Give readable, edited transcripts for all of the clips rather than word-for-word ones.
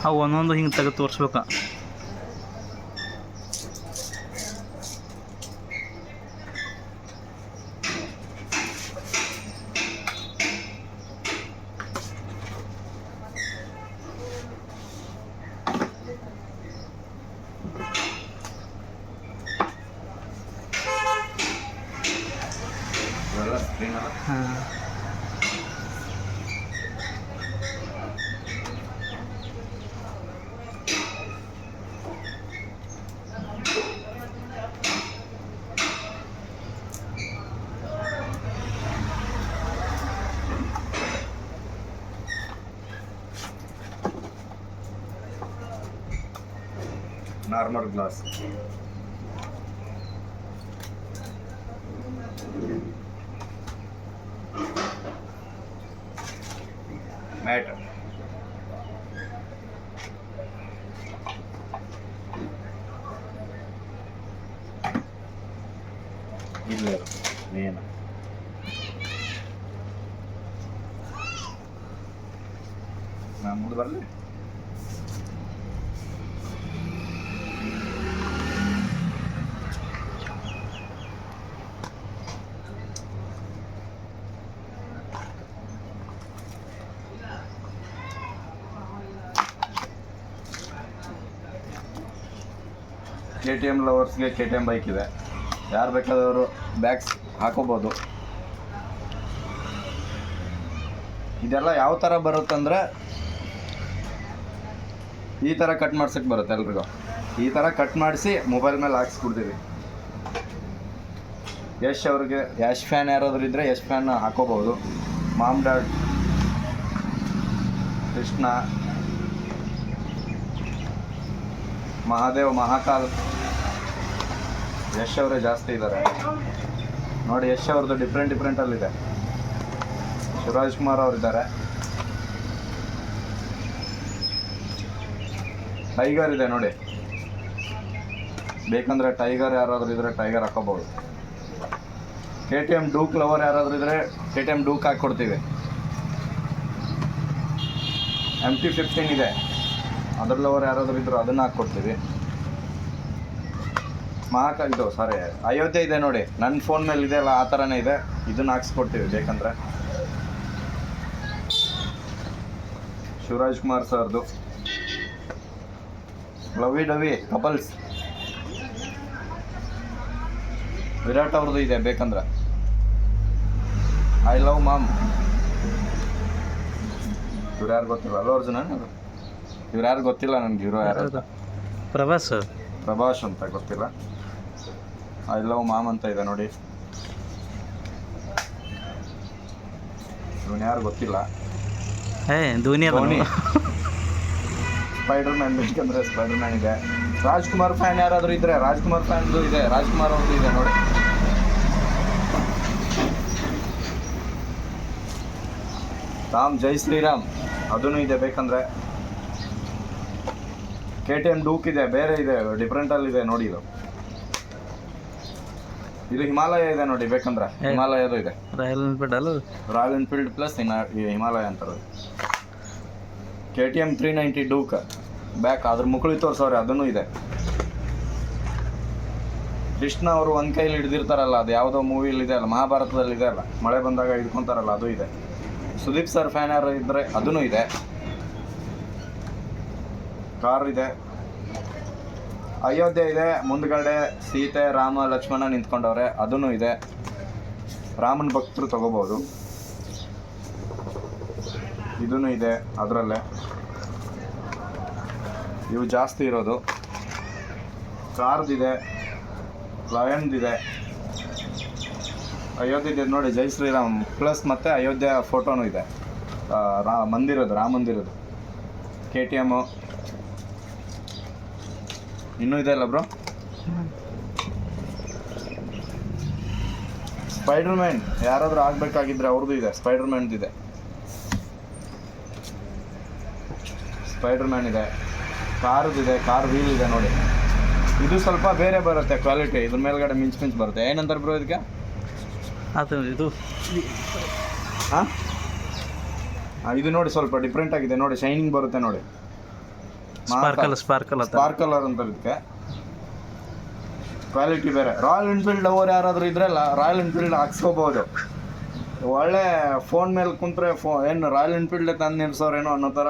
ಅವು ಒಂದೊಂದು ಹಿಂಗೆ ತೆಗೆದು ತೋರಿಸ್ಬೇಕು. ಹಾಂ, ನಾರ್ಮಲ್ ಗ್ಲಾಸ್. ಮ್ಯಾಟ್. ಇಲ್ಲ ಮೇನ್ ನಾನು ಮುಂದೆ ಬರಲಿ. KTM ಲವರ್ಸ್ಗೆ KTM ಬೈಕ್ ಇದೆ, ಯಾರು ಬೇಕಾದವರು ಬ್ಯಾಗ್ಸ್ ಹಾಕೋಬೋದು. ಇದೆಲ್ಲ ಯಾವ ಥರ ಬರುತ್ತಂದ್ರೆ ಈ ಥರ ಕಟ್ ಮಾಡ್ಸಕ್ಕೆ ಬರುತ್ತೆ ಎಲ್ರಿಗೂ. ಈ ಥರ ಕಟ್ ಮಾಡಿಸಿ ಮೊಬೈಲ್ ಮೇಲೆ ಹಾಕ್ಸ್ಬಿಡ್ತೀವಿ. ಯಶ್ ಅವ್ರಿಗೆ ಯಶ್ ಫ್ಯಾನ್ ಯಾರಾದರೂ ಇದ್ದರೆ ಯಶ್ ಫ್ಯಾನ್ ಹಾಕೋಬೋದು. ಮಾಮ್ ಡ್ಯಾಡ್, ಕೃಷ್ಣ, ಮಹಾದೇವ್, ಮಹಾಕಾಲ್, ಯಶ್ ಅವರೇ ಜಾಸ್ತಿ ಇದ್ದಾರೆ ನೋಡಿ. ಯಶ್ ಅವ್ರದ್ದು ಡಿಫ್ರೆಂಟಲ್ಲಿದೆ. ಶಿವರಾಜ್ ಕುಮಾರ್ ಅವರಿದ್ದಾರೆ. ಟೈಗರ್ ಇದೆ ನೋಡಿ, ಬೇಕಂದರೆ ಟೈಗರ್ ಯಾರಾದರೂ ಇದ್ದರೆ ಟೈಗರ್ ಹಾಕೋಬೋದು. KTM ಡೂಕ್ ಲವರ್ ಯಾರಾದರೂ ಇದ್ದರೆ KTM ಡೂಕ್ ಹಾಕ್ಕೊಡ್ತೀವಿ. MT-15 ಇದೆ, ಅದ್ರ ಲವರ್ ಯಾರಾದರೂ ಇದ್ದರೂ ಅದನ್ನು ಹಾಕ್ಕೊಡ್ತೀವಿ. ಇದು ಸಾರಿ ಅಯೋಧ್ಯೆ ಇದೆ ನೋಡಿ, ನನ್ನ ಫೋನ್ ಮೇಲೆ ಇದೆ ಅಲ್ಲ, ಆ ಥರನೇ ಇದೆ. ಇದನ್ನು ಹಾಕ್ಸ್ಕೊಡ್ತೀವಿ ಬೇಕಂದರೆ. ಶಿವರಾಜ್ ಕುಮಾರ್ ಸರ್ದು ಲವಿ ಡವಿ ಕಪಲ್ಸ್. ವಿರಾಟ್ ಅವ್ರದ್ದು ಇದೆ ಬೇಕಂದ್ರೆ. I love mom. ಇವ್ರು ಯಾರು ಗೊತ್ತಿಲ್ಲ, ಅಲ್ಲು ಅರ್ಜುನ. ಇವ್ರು ಯಾರು ಗೊತ್ತಿಲ್ಲ ನನಗೆ. ಹೀರೋ ಯಾರು? ಪ್ರಭಾಸ್ ಅಂತ ಗೊತ್ತಿಲ್ಲ. ಐ ಲವ್ ಮಾಮ್ ಅಂತ ಇದೆ ನೋಡಿ. ಇವನು ಯಾರು ಗೊತ್ತಿಲ್ಲ. ಧೋನಿ. ಸ್ಪೈಡರ್ ಮ್ಯಾನ್ ಬೇಕಂದ್ರೆ ಸ್ಪೈಡರ್ ಮ್ಯಾನ್ ಇದೆ. ರಾಜ್ಕುಮಾರ್ ಫ್ಯಾನ್ ಯಾರಾದರೂ ಇದ್ದರೆ ರಾಜ್ಕುಮಾರ್ ಫ್ಯಾನ್ದು ಇದೆ, ರಾಜ್ಕುಮಾರ್ ಅವ್ರದ್ದು ಇದೆ ನೋಡಿ. ರಾಮ್ ಜೈ ಶ್ರೀರಾಮ್ ಅದೂ ಇದೆ ಬೇಕಂದರೆ. KTM ಡೂಕ್ ಇದೆ, ಬೇರೆ ಇದೆ, ಡಿಫ್ರೆಂಟಲ್ಲಿದೆ ನೋಡಿ. ಇದು ಹಿಮಾಲಯ ಇದೆ ನೋಡಿ ಬೇಕಂದ್ರೆ. ಹಿಮಾಲಯದು ಇದೆ, ರಾಯಲ್ ಎನ್ಫೀಲ್ಡ್ ಪ್ಲಸ್ ಹಿಮಾಲಯ ಅಂತಾರೆ. KTM 390 ಡೂಕ್ ಬ್ಯಾಕ್, ಅದ್ರ ಮುಕುಳಿ ತೋರಿಸೋರೆ, ಅದೂ ಇದೆ. ಕೃಷ್ಣ ಅವರು ಒಂದು ಕೈಲಿ ಹಿಡ್ದಿರ್ತಾರಲ್ಲ, ಅದು ಯಾವುದೋ ಮೂವಿಲಿದೆ ಅಲ್ಲ, ಮಹಾಭಾರತದಲ್ಲಿ ಇದೆ ಅಲ್ಲ, ಮಳೆ ಬಂದಾಗ ಹಿಡ್ಕೊತಾರಲ್ಲ, ಅದು ಇದೆ. ಸುದೀಪ್ ಸರ್ ಫ್ಯಾನ್ ಯಾರು ಇದ್ದರೆ ಅದೂ ಇದೆ. ಕಾರ್ ಇದೆ. ಅಯೋಧ್ಯೆ ಇದೆ, ಮುಂದ್ಗಡೆ ಸೀತೆ, ರಾಮ, ಲಕ್ಷ್ಮಣ ನಿಂತ್ಕೊಂಡವ್ರೆ, ಅದೂ ಇದೆ. ರಾಮನ ಭಕ್ತರು ತಗೋಬೋದು. ಇದೂ ಇದೆ ಅದರಲ್ಲೇ. ಇವು ಜಾಸ್ತಿ ಇರೋದು. ಕಾರ್ದಿದೆ, ಲಯನ್ದಿದೆ, ಅಯೋಧ್ಯೆ ನೋಡಿ, ಜೈ ಶ್ರೀರಾಮ್ ಪ್ಲಸ್ ಮತ್ತು ಅಯೋಧ್ಯೆ ಫೋಟೋನೂ ಇದೆ. ರಾಮ ಮಂದಿರದು KTM ಇನ್ನೂ ಇದೆ ಅಲ್ಲ ಬ್ರೋ. ಸ್ಪೈಡರ್ ಮ್ಯಾನ್ ಯಾರಾದರೂ ಆಗಬೇಕಾಗಿದ್ರೆ ಅವ್ರದ್ದು ಇದೆ, ಸ್ಪೈಡರ್ ಮ್ಯಾನ್ದಿದೆ. ಸ್ಪೈಡರ್ ಮ್ಯಾನ್ ಇದೆ, ಕಾರ್ದಿದೆ, ಕಾರ್ ವೀಲ್ ಇದೆ ನೋಡಿ. ಇದು ಸ್ವಲ್ಪ ಬೇರೆ ಬರುತ್ತೆ ಕ್ವಾಲಿಟಿ, ಇದ್ರ ಮೇಲ್ಗಡೆ ಮಿಂಚ್ ಬರುತ್ತೆ. ಏನಂತಾರೆ ಬ್ರೋ ಇದಕ್ಕೆ? ಅದು ಇದು ಹಾಂ, ಇದು ನೋಡಿ ಸ್ವಲ್ಪ ಡಿಫ್ರೆಂಟ್ ಆಗಿದೆ ನೋಡಿ, ಶೈನಿಂಗ್ ಬರುತ್ತೆ ನೋಡಿ. ಸ್ಪಾರ್ಕಲ್ ಅಂತ ಸ್ಪಾರ್ಕಲರ್ ಅಂತ ಇದಕ್ಕೆ ಕ್ವಾಲಿಟಿ ಬೇರೆ. ರಾಯಲ್ ಎನ್ಫೀಲ್ಡ್ ಅವರು ಯಾರಾದರೂ ಇದ್ರೆ ರಾಯಲ್ ಎನ್ಫೀಲ್ಡ್ ಹಾಕ್ಸ್ಕೋಬೋದು. ಒಳ್ಳೆ ಫೋನ್ ಮೇಲೆ ಕುಂತ್ರೆ ಏನು ರಾಯಲ್ ಎನ್ಫೀಲ್ಡ್ ತಂದು ನಿಲ್ಸೋರೇನೋ ಅನ್ನೋ ಥರ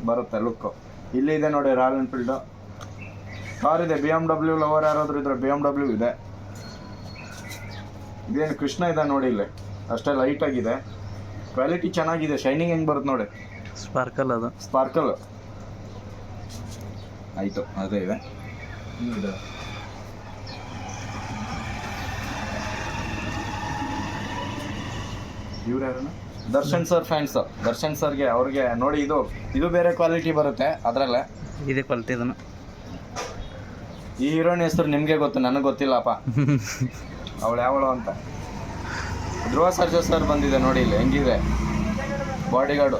ಬರುತ್ತೆ ಲುಕ್ಕು. ಇಲ್ಲಿ ಇದೆ ನೋಡಿ ರಾಯಲ್ ಎನ್ಫೀಲ್ಡು. ಕಾರ್ ಇದೆ BMW ಲವರ್ ಯಾರಾದರೂ ಇದ್ರೆ BMW ಇದೆ. ಇದೇನು ಕೃಷ್ಣ ಇದೆ ನೋಡಿ ಇಲ್ಲಿ, ಅಷ್ಟೇ ಲೈಟಾಗಿದೆ, ಕ್ವಾಲಿಟಿ ಚೆನ್ನಾಗಿದೆ, ಶೈನಿಂಗ್ ಹೆಂಗೆ ಬರುತ್ತೆ ನೋಡಿ. ಸ್ಪಾರ್ಕಲ್ ಆಯಿತು, ಅದೇ ಇದೆ. ಇವ್ರು ಯಾರು? Darshan sir fans. ದರ್ಶನ್ ಸರ್ಗೆ ಅವ್ರಿಗೆ ನೋಡಿ, ಇದು ಬೇರೆ ಕ್ವಾಲಿಟಿ ಬರುತ್ತೆ ಅದರಲ್ಲೇ. ಇದೇ ಕ್ವಾಲಿಟಿ ಇದನ್ನು. ಈ ಹೀರೋಯಿನ್ ಹೆಸರು ನಿಮಗೆ ಗೊತ್ತು, ನನಗೆ ಗೊತ್ತಿಲ್ಲಪ್ಪ ಅವಳು ಯಾವಳು ಅಂತ. ಧ್ರುವ ಸರ್ಜಾ ಸರ್ ಬಂದಿದೆ ನೋಡಿ ಇಲ್ಲಿ, ಹೆಂಗಿದೆ ಬಾಡಿಗಾರ್ಡು.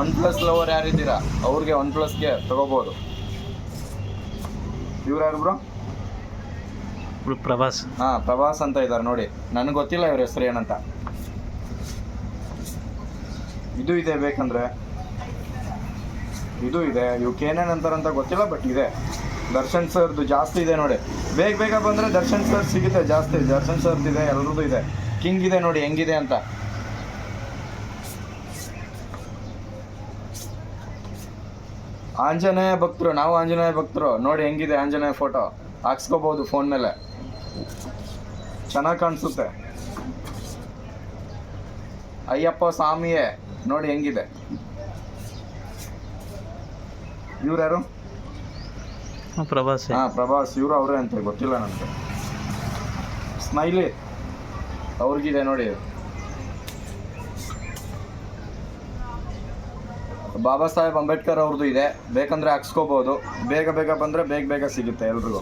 OnePlus ಲವರ್ ಯಾರಿದ್ದೀರಾ ಅವ್ರಿಗೆ OnePlusಗೆ ತಗೋಬೋದು. ಇವ್ರು ಯಾರು ಬ್ರೋ? ಪ್ರಭಾಸ್. ಹಾಂ, ಪ್ರಭಾಸ್ ಅಂತ ಇದ್ದಾರೆ ನೋಡಿ, ನನಗೆ ಗೊತ್ತಿಲ್ಲ ಇವ್ರ ಹೆಸರು ಏನಂತ. ಇದು ಇದೆ ಬೇಕಂದ್ರೆ, ಇದು ಇದೆ. ಇವಕ್ಕೆ ಏನೇನು ಅಂತಾರಂತ ಗೊತ್ತಿಲ್ಲ, ಬಟ್ ಇದೆ. ದರ್ಶನ್ ಸರ್ದು ಜಾಸ್ತಿ ಇದೆ ನೋಡಿ, ಬೇಗ ಬಂದರೆ ದರ್ಶನ್ ಸರ್ ಸಿಗುತ್ತೆ ಜಾಸ್ತಿ. ದರ್ಶನ್ ಸರ್ದು ಇದೆ, ಎಲ್ಲರದ್ದು ಇದೆ. ಕಿಂಗ್ ಇದೆ ನೋಡಿ ಹೆಂಗಿದೆ ಅಂತ. ಆಂಜನೇಯ ಭಕ್ತರು, ನಾವು ಆಂಜನೇಯ ಭಕ್ತರು ನೋಡಿ ಹೆಂಗಿದೆ ಆಂಜನೇಯ ಫೋಟೋ, ಹಾಕ್ಸ್ಕೋಬೋದು ಫೋನ್ ಮೇಲೆ, ಚೆನ್ನಾಗಿ ಕಾಣಿಸುತ್ತೆ. ಅಯ್ಯಪ್ಪ ಸ್ವಾಮಿಯೇ ನೋಡಿ ಹೆಂಗಿದೆ. ಇವ್ರು ಯಾರು? ಪ್ರಭಾಸ್. ಹಾಂ, ಪ್ರಭಾಸ್. ಇವರು ಅವರೇ ಅಂತ ಗೊತ್ತಿಲ್ಲ ನನಗೆ. ಸ್ಮೈಲಿ ಅವ್ರಿಗಿದೆ ನೋಡಿ. ಬಾಬಾ ಸಾಹೇಬ್ ಅಂಬೇಡ್ಕರ್ ಅವ್ರದ್ದು ಇದೆ, ಬೇಕಂದ್ರೆ ಹಾಕ್ಸ್ಕೋಬೋದು. ಬೇಗ ಬಂದರೆ ಬೇಗ ಸಿಗುತ್ತೆ ಎಲ್ರಿಗೂ.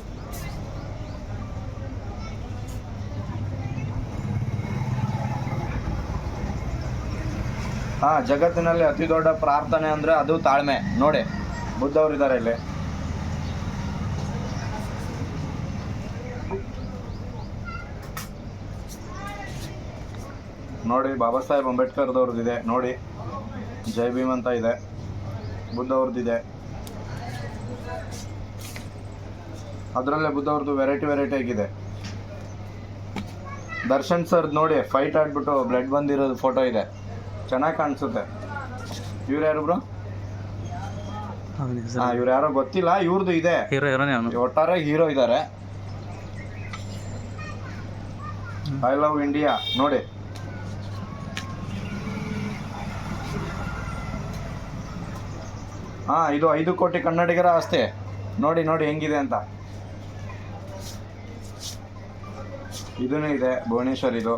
ಹಾಂ, ಜಗತ್ತಿನಲ್ಲಿ ಅತಿ ದೊಡ್ಡ ಪ್ರಾರ್ಥನೆ ಅಂದರೆ ಅದು ತಾಳ್ಮೆ ನೋಡಿ. ಬುದ್ಧ ಅವರಿದ್ದಾರೆ ಇಲ್ಲಿ. ನೋಡಿ, ಬಾಬಾ ಸಾಹೇಬ್ ಅಂಬೇಡ್ಕರ್ದವ್ರದ್ದಿದೆ ನೋಡಿ, ಜೈ ಭೀಮ್ ಅಂತ ಇದೆ, ಬುದ್ಧ ಅವ್ರದ್ದಿದೆ. ಅದರಲ್ಲೇ ಬುದ್ಧ ಅವ್ರದ್ದು ವೆರೈಟಿ ಆಗಿದೆ. ದರ್ಶನ್ ಸರ್ದು ನೋಡಿ, ಫೈಟ್ ಆಡ್ಬಿಟ್ಟು ಬ್ಲಡ್ ಬಂದಿರೋದು ಫೋಟೋ ಇದೆ, ಚೆನ್ನಾಗಿ ಕಾಣಿಸುತ್ತೆ. ಇವ್ರು ಯಾರು ಬ್ರೋ? ಹಾಂ, ಇವ್ರು ಯಾರೋ ಗೊತ್ತಿಲ್ಲ, ಇವ್ರದ್ದು ಇದೆ. ಒಟ್ಟಾರೆ ಹೀರೋ ಇದ್ದಾರೆ. ಐ ಲವ್ ಇಂಡಿಯಾ ನೋಡಿ. ಹಾಂ, ಇದು 5 ಕೋಟಿ ಕನ್ನಡಿಗರ ಆಸ್ತಿ ನೋಡಿ ಹೆಂಗಿದೆ ಅಂತ. ಇದೂ ಇದೆ, ಭುವನೇಶ್ವರ್. ಇದು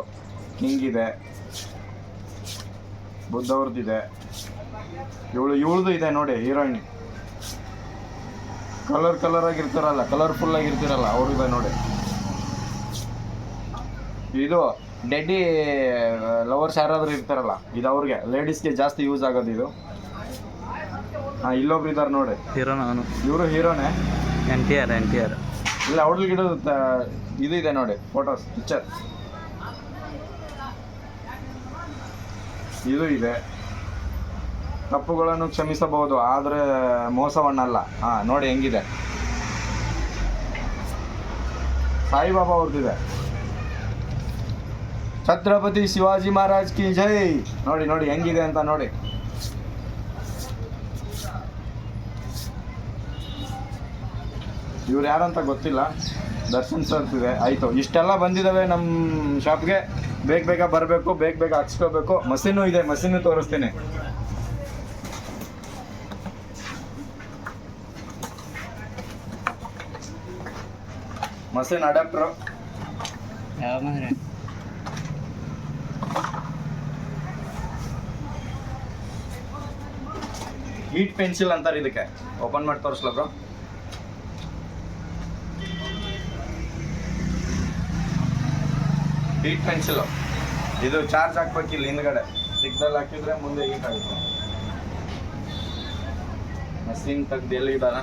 ಕಿಂಗ್ ಇದೆ, ಬುದ್ಧ ಅವ್ರದ್ದಿದೆ. ಇವಳದು ಇದೆ ನೋಡಿ, ಹೀರೋಯಿನ್. ಕಲರ್ ಆಗಿರ್ತಾರಲ್ಲ, ಕಲರ್ಫುಲ್ ಆಗಿರ್ತಿರಲ್ಲ, ಅವ್ರಿದೆ ನೋಡಿ. ಇದು ಡೆಡ್ಡಿ ಲವರ್ಸ್ ಯಾರಾದರೂ ಇರ್ತಾರಲ್ಲ, ಇದು ಅವ್ರಿಗೆ, ಲೇಡೀಸ್ಗೆ ಜಾಸ್ತಿ ಯೂಸ್ ಆಗೋದು ಇದು. ಹಾಂ, ಇಲ್ಲೊಬ್ರು ಇದ್ದಾರೆ ನೋಡಿ, ಇವರು ಹೀರೋನೇ. NTR ಇಲ್ಲ, ಅವ್ರಿಗೆ ಇದು ಇದೆ ನೋಡಿ, ಫೋಟೋಸ್ ಪಿಕ್ಚರ್. ಇದು ಇದೆ. ತಪ್ಪುಗಳನ್ನು ಕ್ಷಮಿಸಬಹುದು, ಆದರೆ ಮೋಸವನ್ನಲ್ಲ. ಹಾಂ, ನೋಡಿ ಹೆಂಗಿದೆ. ಸಾಯಿಬಾಬಾ ಅವ್ರದ್ದಿದೆ. ಛತ್ರಪತಿ ಶಿವಾಜಿ ಮಹಾರಾಜ್ ಕಿ ಜೈ ನೋಡಿ ಹೆಂಗಿದೆ ಅಂತ ನೋಡಿ. ಇವ್ರು ಯಾರಂತ ಗೊತ್ತಿಲ್ಲ, ದರ್ಶನ್ ಸರ್ದಿದೆ. ಆಯಿತು, ಇಷ್ಟೆಲ್ಲ ಬಂದಿದ್ದಾವೆ ನಮ್ಮ ಶಾಪ್ಗೆ. ಬೇಗ ಬರಬೇಕು, ಬೇಗ ಹಾಕ್ಸ್ಕೋಬೇಕು. ಮಷೀನು ಇದೆ, ಮಷೀನು ತೋರಿಸ್ತೀನಿ. Machine adapter. ಹೀಟ್ ಪೆನ್ಸಿಲ್ ಅಂತಾರೆ ಇದಕ್ಕೆ. ಓಪನ್ ಮಾಡಿ ತೋರಿಸ್ಲಾ ಬ್ರೋ? ಹೀಟ್ ಪೆನ್ಸಿಲ್ ಇದು. ಚಾರ್ಜ್ ಹಾಕ್ಬೇಕಿಲ್ಲ, ಹಿಂದ್ಗಡೆ ಸಿಗ್ನಲ್ ಹಾಕಿದ್ರೆ ಮುಂದೆ ಹೀಟ್ ಆಗುತ್ತೆ. ಮಷೀನ್ ತೆಗ್ದು ಎಲ್ಲಿ ಇದ್ದಾನ?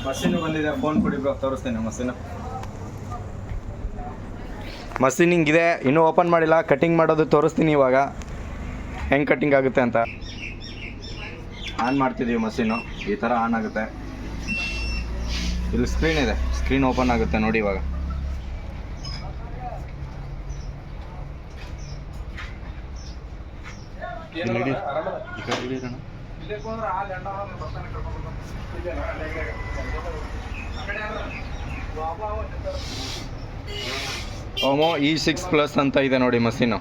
ಮಷೀನು ಬಂದಿದೆ, ಫೋನ್ ಕೊಡಿ ಬ್ರೋ, ತೋರಿಸ್ತೀನಿ ಮಷೀನು. ಮಷೀನ್ ಹಿಂಗಿದೆ, ಇನ್ನೂ ಓಪನ್ ಮಾಡಿಲ್ಲ. ಕಟಿಂಗ್ ಮಾಡೋದು ತೋರಿಸ್ತೀನಿ ಇವಾಗ, ಹೆಂಗೆ ಕಟಿಂಗ್ ಆಗುತ್ತೆ ಅಂತ. ಆನ್ ಮಾಡ್ತಿದ್ದೀವಿ ಮಷೀನು, ಈ ಥರ ಆನ್ ಆಗುತ್ತೆ. ಇಲ್ಲಿ ಸ್ಕ್ರೀನ್ ಇದೆ, ಸ್ಕ್ರೀನ್ ಓಪನ್ ಆಗುತ್ತೆ ನೋಡಿ ಇವಾಗ. ಓಮೋ E6+ ಅಂತ ಇದೆ ನೋಡಿ ಮಷೀನು.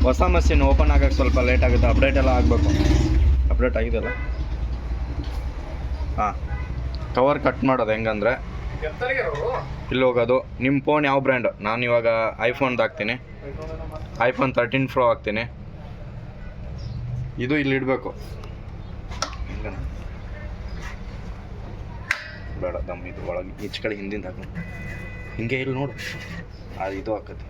ಹೊಸ ಮಷೀನ್ ಓಪನ್ ಆಗೋಕ್ಕೆ ಸ್ವಲ್ಪ ಲೇಟ್ ಆಗುತ್ತೆ, ಅಪ್ಡೇಟ್ ಎಲ್ಲ ಆಗಬೇಕು. ಅಪ್ಡೇಟ್ ಆಗಿದೆಯಲ್ಲ. ಹಾಂ, ಕವರ್ ಕಟ್ ಮಾಡೋದು ಹೆಂಗಂದರೆ ಇಲ್ಲಿ ಹೋಗೋದು. ನಿಮ್ಮ ಫೋನ್ ಯಾವ ಬ್ರ್ಯಾಂಡು? ನಾನು ಇವಾಗ ಐಫೋನ್ದು ಹಾಕ್ತೀನಿ, iPhone 13 Pro ಹಾಕ್ತೀನಿ. ಇದು ಇಲ್ಲಿ ಇಡಬೇಕು. ಬೇಡ ದಮ್, ಇದು ಒಳಗೆ ಈಚೆ ಕಡೆ ಹಿಂದಿಂದ ಹಾಕಿ ಹಿಂಗೆ ಇಲ್ಲಿ ನೋಡು, ಅದು ಇದು ಹಾಕತ್ತೆ.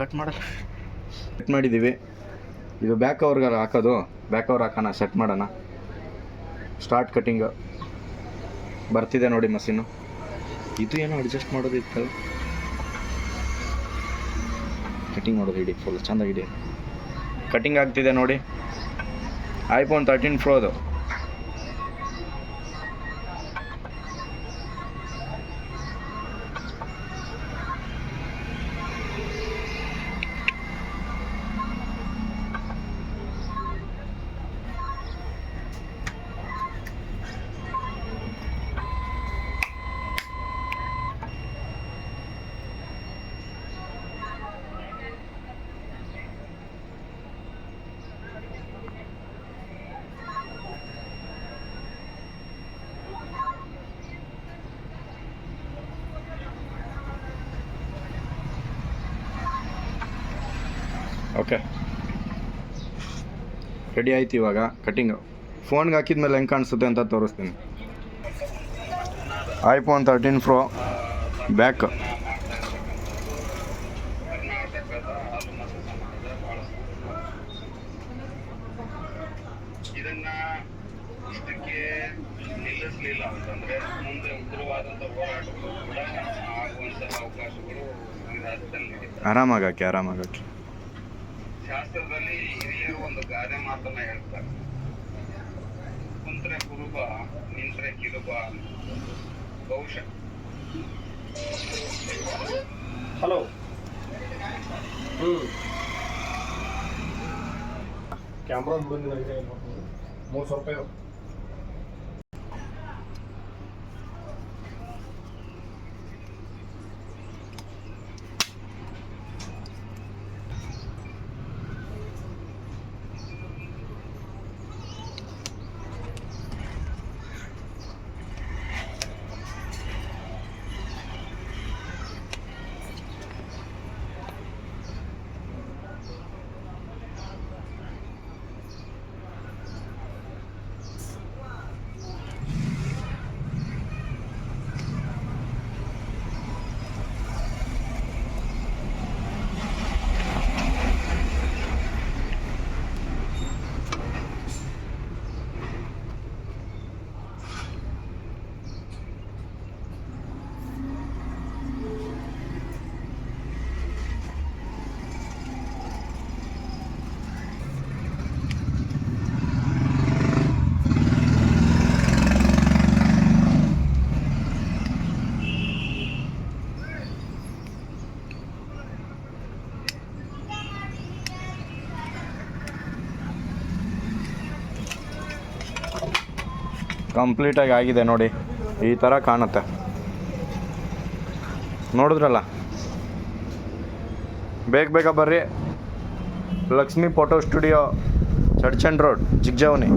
ಕಟ್ ಮಾಡಿದ್ದೀವಿ. ಇದು ಬ್ಯಾಕ್ ಕವರ್ಗಾರ ಹಾಕೋದು, ಬ್ಯಾಕ್ ಕವರ್ ಹಾಕೋಣ, ಸೆಟ್ ಮಾಡೋಣ. ಸ್ಟಾರ್ಟ್ ಕಟಿಂಗ್ ಬರ್ತಿದೆ ನೋಡಿ ಮಷೀನು. ಇದು ಏನೋ ಅಡ್ಜಸ್ಟ್ ಮಾಡೋದು ಇತ್ತಲ್ಲ, ಕಟಿಂಗ್ ಮಾಡೋದು ಹಿಡಿ, ಫುಲ್ ಚೆಂದಾಗಿ ಹಿಡಿ. ಕಟಿಂಗ್ ಆಗ್ತಿದೆ ನೋಡಿ, iPhone 13 Proದು. ಓಕೆ, ರೆಡಿ ಆಯ್ತು ಇವಾಗ ಕಟಿಂಗು. ಫೋನ್ಗೆ ಹಾಕಿದ್ಮೇಲೆ ಹೆಂಗೆ ಕಾಣಿಸುತ್ತೆ ಅಂತ ತೋರಿಸ್ತೀನಿ. iPhone 13 Pro back. ಆರಾಮಾಗಿ ಶಾಸ್ತ್ರದಲ್ಲಿ ಹಿರಿಯರು ಒಂದು ಗಾದೆ ಮಾತನ್ನ ಹೇಳ್ತಾರೆ, ಕುಂತ್ರೆ ಕುರುಬ, ನಿಂತ್ರೆ ಕಿರುಬ. ಬಹುಶಃ ಹಲೋ ಕ್ಯಾಮ್ರಾ ಬಂದಿದೆ, 300 ರೂಪಾಯಿ. ಕಂಪ್ಲೀಟಾಗಿ ಆಗಿದೆ ನೋಡಿ, ಈ ಥರ ಕಾಣುತ್ತೆ. ನೋಡಿದ್ರಲ್ಲ, ಬೇಗ ಬರ್ರಿ. ಲಕ್ಷ್ಮಿ ಫೋಟೋ ಸ್ಟುಡಿಯೋ, ಚಡ್ಚಂಡ್ ರೋಡ್, ಜಿಗ್ಜಾವನಿ.